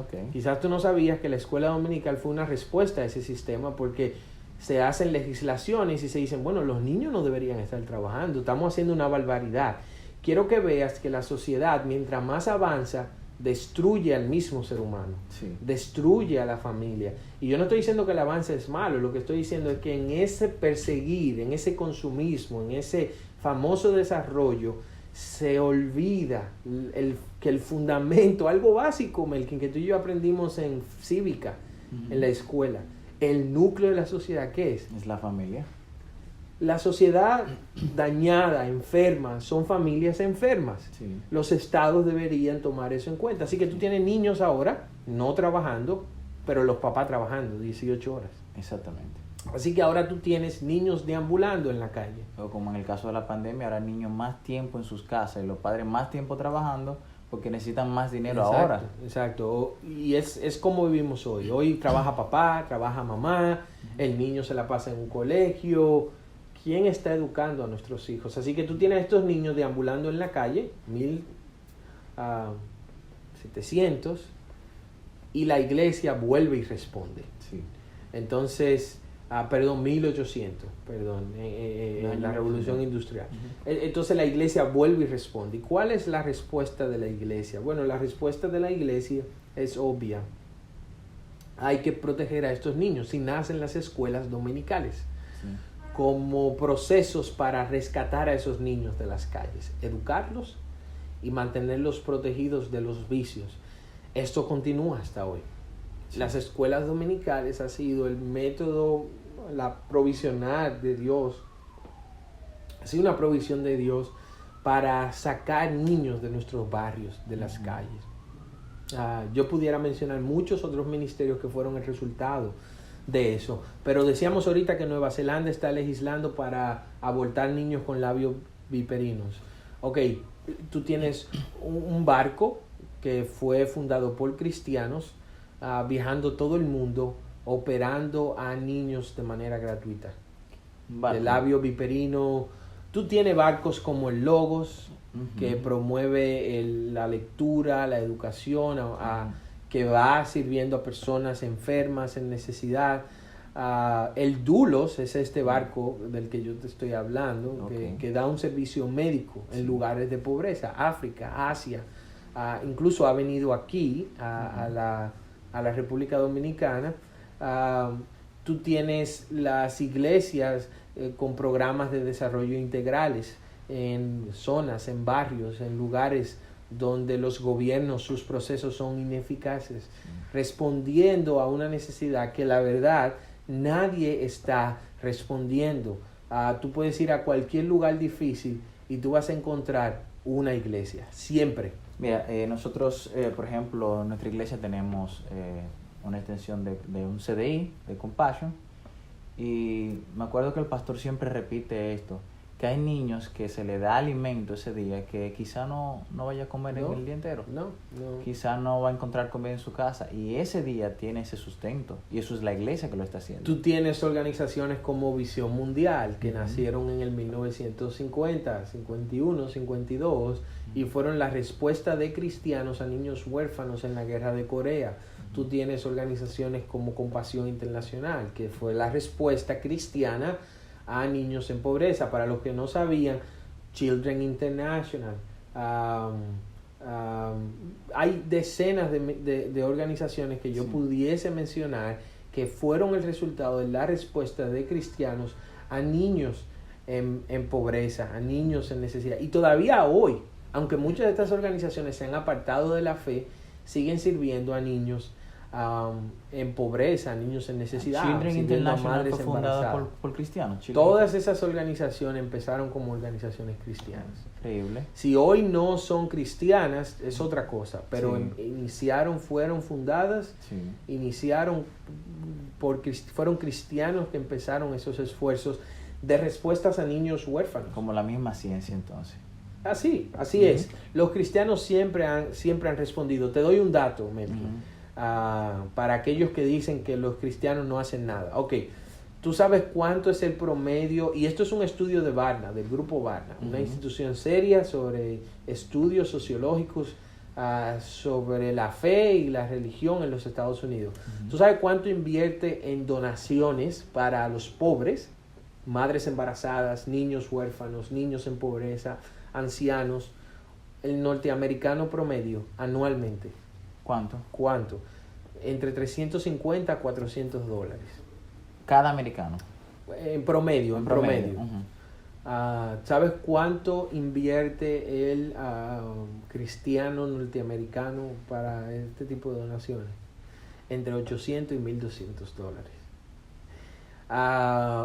Okay. Quizás tú no sabías que la escuela dominical fue una respuesta a ese sistema, porque se hacen legislaciones y se dicen, bueno, los niños no deberían estar trabajando, estamos haciendo una barbaridad. Quiero que veas que la sociedad, mientras más avanza, destruye al mismo ser humano, Sí. destruye a la familia. Y yo no estoy diciendo que el avance es malo, lo que estoy diciendo es que en ese perseguir, en ese consumismo, en ese famoso desarrollo, se olvida que el fundamento, algo básico, Melkin, que tú y yo aprendimos en cívica, en la escuela, el núcleo de la sociedad, ¿qué es? Es la familia. La sociedad dañada, enferma, son familias enfermas. Sí. Los estados deberían tomar eso en cuenta. Así que tú tienes niños ahora, no trabajando, pero los papás trabajando 18 horas. Exactamente. Así que ahora tú tienes niños deambulando en la calle. O como en el caso de la pandemia, ahora niños más tiempo en sus casas y los padres más tiempo trabajando porque necesitan más dinero ahora. Exacto. Y es como vivimos hoy. Hoy trabaja papá, trabaja mamá, el niño se la pasa en un colegio. ¿Quién está educando a nuestros hijos? Así que tú tienes estos niños deambulando en la calle, 1,700, y la iglesia vuelve y responde. Sí. Entonces, 1,800, en la revolución industrial. Entonces la iglesia vuelve y responde. ¿Y cuál es la respuesta de la iglesia? Bueno, la respuesta de la iglesia es obvia. Hay que proteger a estos niños si nacen las escuelas dominicales. Sí. Como procesos para rescatar a esos niños de las calles, educarlos y mantenerlos protegidos de los vicios. Esto continúa hasta hoy. Sí. Las escuelas dominicales ha sido el método, la provisional de Dios, ha sido una provisión de Dios para sacar niños de nuestros barrios, de las calles. Yo pudiera mencionar muchos otros ministerios que fueron el resultado de eso, pero decíamos ahorita que Nueva Zelanda está legislando para abortar niños con labios viperinos. Ok, tú tienes un barco que fue fundado por cristianos, viajando todo el mundo, operando a niños de manera gratuita. De labio viperino. Tú tienes barcos como el Logos, que promueve la lectura, la educación, que va sirviendo a personas enfermas, en necesidad. El Dulos es este barco del que yo te estoy hablando, que da un servicio médico en lugares de pobreza, África, Asia. Incluso ha venido aquí, a la República Dominicana. Tú tienes las iglesias con programas de desarrollo integrales en zonas, en barrios, en lugares donde los gobiernos, sus procesos son ineficaces, respondiendo a una necesidad que la verdad nadie está respondiendo. Tú puedes ir a cualquier lugar difícil y tú vas a encontrar una iglesia, siempre. Mira, nosotros, por ejemplo, en nuestra iglesia tenemos una extensión de un CDI, de Compassion, y me acuerdo que el pastor siempre repite esto, que hay niños que se le da alimento ese día que quizá no vaya a comer en el día entero. No. Quizá no va a encontrar comida en su casa y ese día tiene ese sustento y eso es la iglesia que lo está haciendo. Tú tienes organizaciones como Visión Mundial que nacieron en el 1950, 51, 52 y fueron la respuesta de cristianos a niños huérfanos en la guerra de Corea. Tú tienes organizaciones como Compasión Internacional, que fue la respuesta cristiana a niños en pobreza. Para los que no sabían, Children International, hay decenas de organizaciones que yo pudiese mencionar que fueron el resultado de la respuesta de cristianos a niños en pobreza, a niños en necesidad. Y todavía hoy, aunque muchas de estas organizaciones se han apartado de la fe, siguen sirviendo a niños en pobreza, a niños en necesidad, Children International fue fundada por cristianos. Todas esas organizaciones empezaron como organizaciones cristianas. Increíble. Si hoy no son cristianas, es otra cosa, pero fueron fundadas, fueron cristianos que empezaron esos esfuerzos de respuestas a niños huérfanos. Como la misma ciencia entonces. Así es. Los cristianos siempre han respondido. Te doy un dato, Melky, para aquellos que dicen que los cristianos no hacen nada. Ok, tú sabes cuánto es el promedio, y esto es un estudio de Barna, del grupo Barna, una institución seria sobre estudios sociológicos sobre la fe y la religión en los Estados Unidos. ¿Tú sabes cuánto invierte en donaciones para los pobres, madres embarazadas, niños huérfanos, niños en pobreza, ancianos, el norteamericano promedio anualmente? ¿Cuánto? Entre 350 a $400. Cada americano. En promedio. ¿Sabes cuánto invierte el cristiano norteamericano para este tipo de donaciones? Entre 800 y $1,200.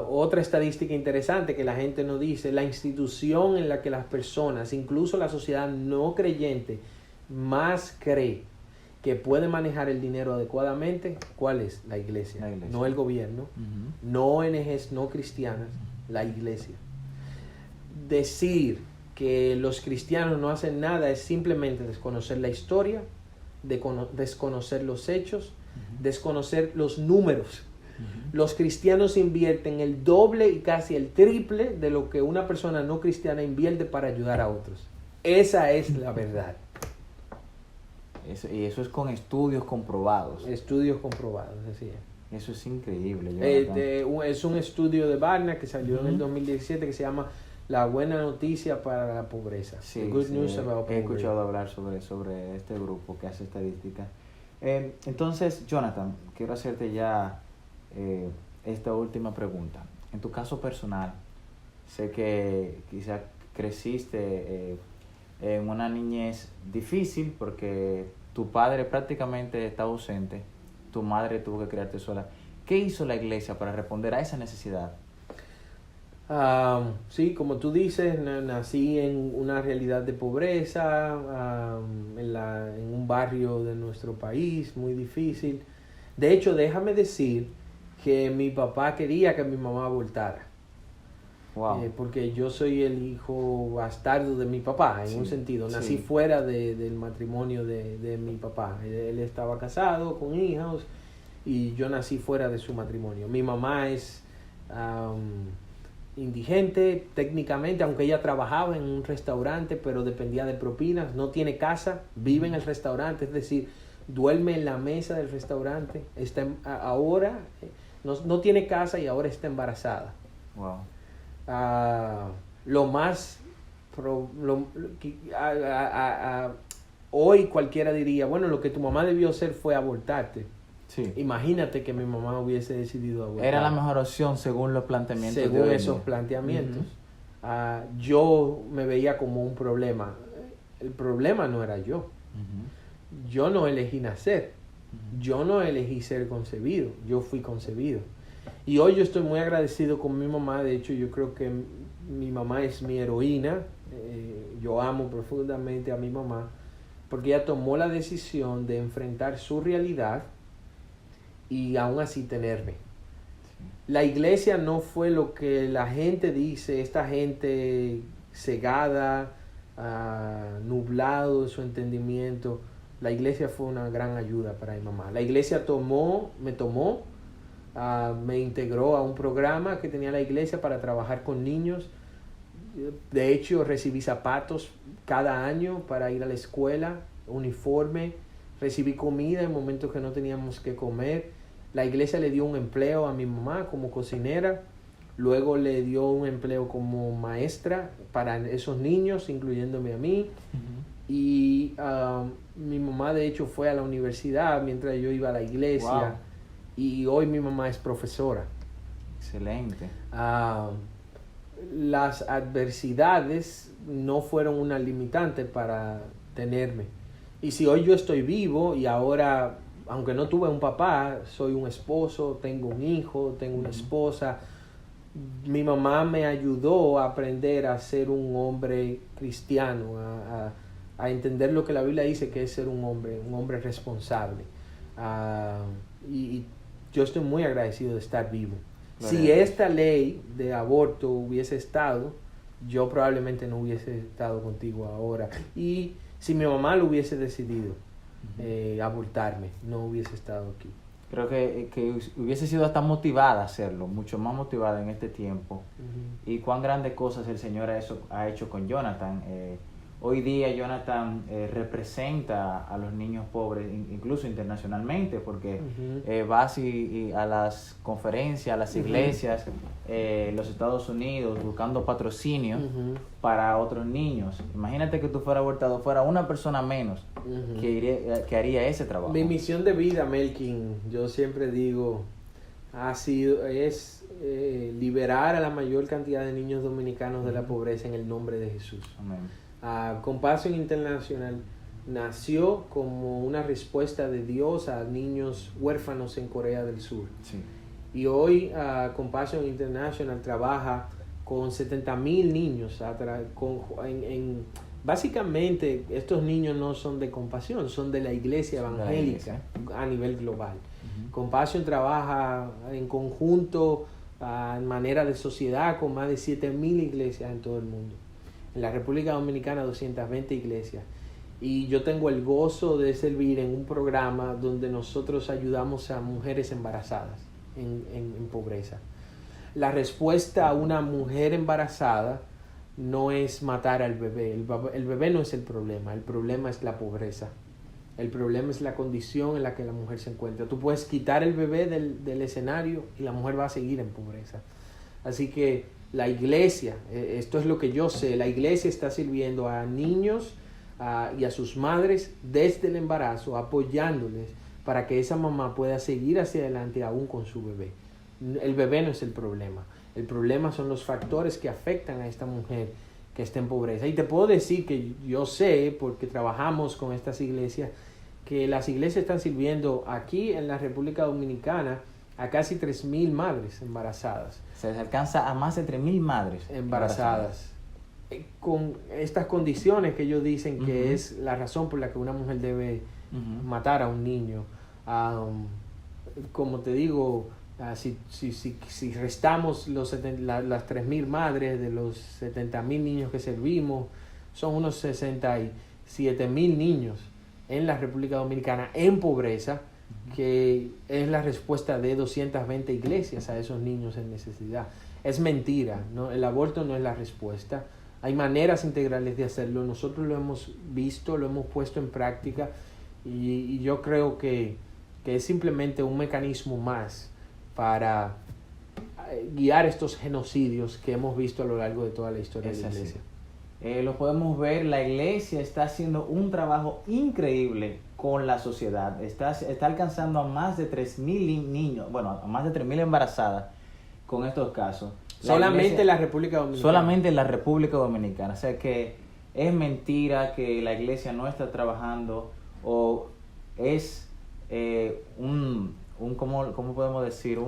Otra estadística interesante que la gente no dice: la institución en la que las personas, incluso la sociedad no creyente, más cree que puede manejar el dinero adecuadamente, ¿cuál es? La iglesia. No el gobierno, no ONGs no cristianas, la iglesia. Decir que los cristianos no hacen nada es simplemente desconocer la historia, desconocer los hechos, desconocer los números. Los cristianos invierten el doble y casi el triple de lo que una persona no cristiana invierte para ayudar a otros. Esa es la verdad. Y eso es con estudios comprobados. Estudios comprobados, así es. Eso es increíble. Es un estudio de Barna que salió en el 2017 que se llama La buena noticia para la pobreza. Sí, The Good News About Poverty. He escuchado hablar sobre este grupo que hace estadística. Entonces, Jonathan, quiero hacerte ya esta última pregunta. En tu caso personal, sé que quizá creciste en una niñez difícil porque tu padre prácticamente estaba ausente, tu madre tuvo que criarte sola. ¿Qué hizo la iglesia para responder a esa necesidad? Sí, como tú dices, nací en una realidad de pobreza, en un barrio de nuestro país muy difícil. De hecho, déjame decir que mi papá quería que mi mamá abortara. Wow. Porque yo soy el hijo bastardo de mi papá, en un sentido. Nací fuera del matrimonio de mi papá. Él estaba casado con hijos y yo nací fuera de su matrimonio. Mi mamá es indigente técnicamente, aunque ella trabajaba en un restaurante, pero dependía de propinas. No tiene casa, vive en el restaurante, es decir, duerme en la mesa del restaurante. Ahora no tiene casa y ahora está embarazada. Wow. Hoy cualquiera diría, bueno, lo que tu mamá debió hacer fue abortarte. Sí. Imagínate que mi mamá hubiese decidido abortar. Era la mejor opción según los planteamientos. Según esos planteamientos. Yo me veía como un problema. El problema no era yo. Yo no elegí nacer. Yo no elegí ser concebido. Yo fui concebido. Y hoy yo estoy muy agradecido con mi mamá. De hecho, yo creo que mi mamá es mi heroína. Yo amo profundamente a mi mamá porque ella tomó la decisión de enfrentar su realidad y aún así tenerme. La iglesia no fue lo que la gente dice, esta gente cegada, nublado de su entendimiento. La iglesia fue una gran ayuda para mi mamá. La iglesia me tomó, me integró a un programa que tenía la iglesia para trabajar con niños. De hecho, recibí zapatos cada año para ir a la escuela, uniforme, recibí comida en momentos que no teníamos que comer. La iglesia le dio un empleo a mi mamá como cocinera, luego le dio un empleo como maestra para esos niños, incluyéndome a mí. Y mi mamá de hecho fue a la universidad mientras yo iba a la iglesia. Wow. Y hoy mi mamá es profesora. Excelente. Las adversidades no fueron una limitante para tenerme. Y si hoy yo estoy vivo y ahora, aunque no tuve un papá, soy un esposo, tengo un hijo, tengo una esposa, mi mamá me ayudó a aprender a ser un hombre cristiano, a entender lo que la Biblia dice que es ser un hombre responsable. Y yo estoy muy agradecido de estar vivo. Si esta ley de aborto hubiese estado, yo probablemente no hubiese estado contigo ahora. Y si mi mamá lo hubiese decidido abortarme, no hubiese estado aquí. Creo que hubiese sido hasta motivada a hacerlo, mucho más motivada en este tiempo. Y cuán grandes cosas el Señor ha hecho con Jonathan. Hoy día Jonathan representa a los niños pobres, incluso internacionalmente, porque vas a las conferencias, a las iglesias, los Estados Unidos, buscando patrocinio para otros niños. Imagínate que tú fueras abortado, fuera una persona menos que haría ese trabajo. Mi misión de vida, Melkin, yo siempre digo, es liberar a la mayor cantidad de niños dominicanos de la pobreza en el nombre de Jesús. Amén. Compassion International nació como una respuesta de Dios a niños huérfanos en Corea del Sur. Sí. Y hoy Compassion International trabaja con 70,000 niños. Básicamente estos niños no son de Compasión, son de la iglesia evangélica a nivel global. Compassion trabaja en conjunto, en manera de sociedad, con más de 7,000 iglesias en todo el mundo. En la República Dominicana 220 iglesias. Y yo tengo el gozo de servir en un programa donde nosotros ayudamos a mujeres embarazadas en pobreza. La respuesta a una mujer embarazada no es matar al bebé. El bebé no es el problema es la pobreza. El problema es la condición en la que la mujer se encuentra. Tú puedes quitar el bebé del escenario y la mujer va a seguir en pobreza. Así que la iglesia, esto es lo que yo sé, la iglesia está sirviendo a niños y a sus madres desde el embarazo, apoyándoles para que esa mamá pueda seguir hacia adelante aún con su bebé. El bebé no es el problema son los factores que afectan a esta mujer que está en pobreza. Y te puedo decir que yo sé, porque trabajamos con estas iglesias, que las iglesias están sirviendo aquí en la República Dominicana a casi 3,000 madres embarazadas. Se alcanza a más de 3,000 madres embarazadas. Con estas condiciones que ellos dicen que es la razón por la que una mujer debe matar a un niño. Como te digo, si restamos las 3,000 madres de los 70,000 niños que servimos, son unos 67,000 niños en la República Dominicana en pobreza, que es la respuesta de 220 iglesias a esos niños en necesidad. Es mentira, ¿no? El aborto no es la respuesta. Hay maneras integrales de hacerlo. Nosotros lo hemos visto, lo hemos puesto en práctica y yo creo que es simplemente un mecanismo más para guiar estos genocidios que hemos visto a lo largo de toda la historia de la iglesia. Lo podemos ver, la iglesia está haciendo un trabajo increíble con la sociedad. Está alcanzando a más de 3,000 niños, a más de 3,000 embarazadas con estos casos. Solamente en la República Dominicana. Solamente en la República Dominicana. O sea que es mentira que la iglesia no está trabajando, o es ¿cómo podemos decir?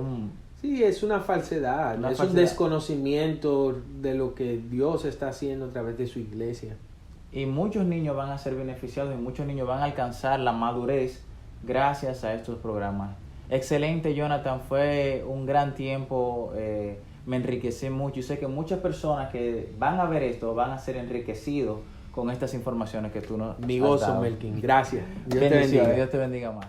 Sí, es una falsedad, es un desconocimiento de lo que Dios está haciendo a través de su iglesia. Y muchos niños van a ser beneficiados y muchos niños van a alcanzar la madurez gracias a estos programas. Excelente, Jonathan, fue un gran tiempo, me enriquecí mucho y sé que muchas personas que van a ver esto van a ser enriquecidos con estas informaciones que tú nos has dado. Mi gozo, Melkin, gracias. Dios te bendiga más.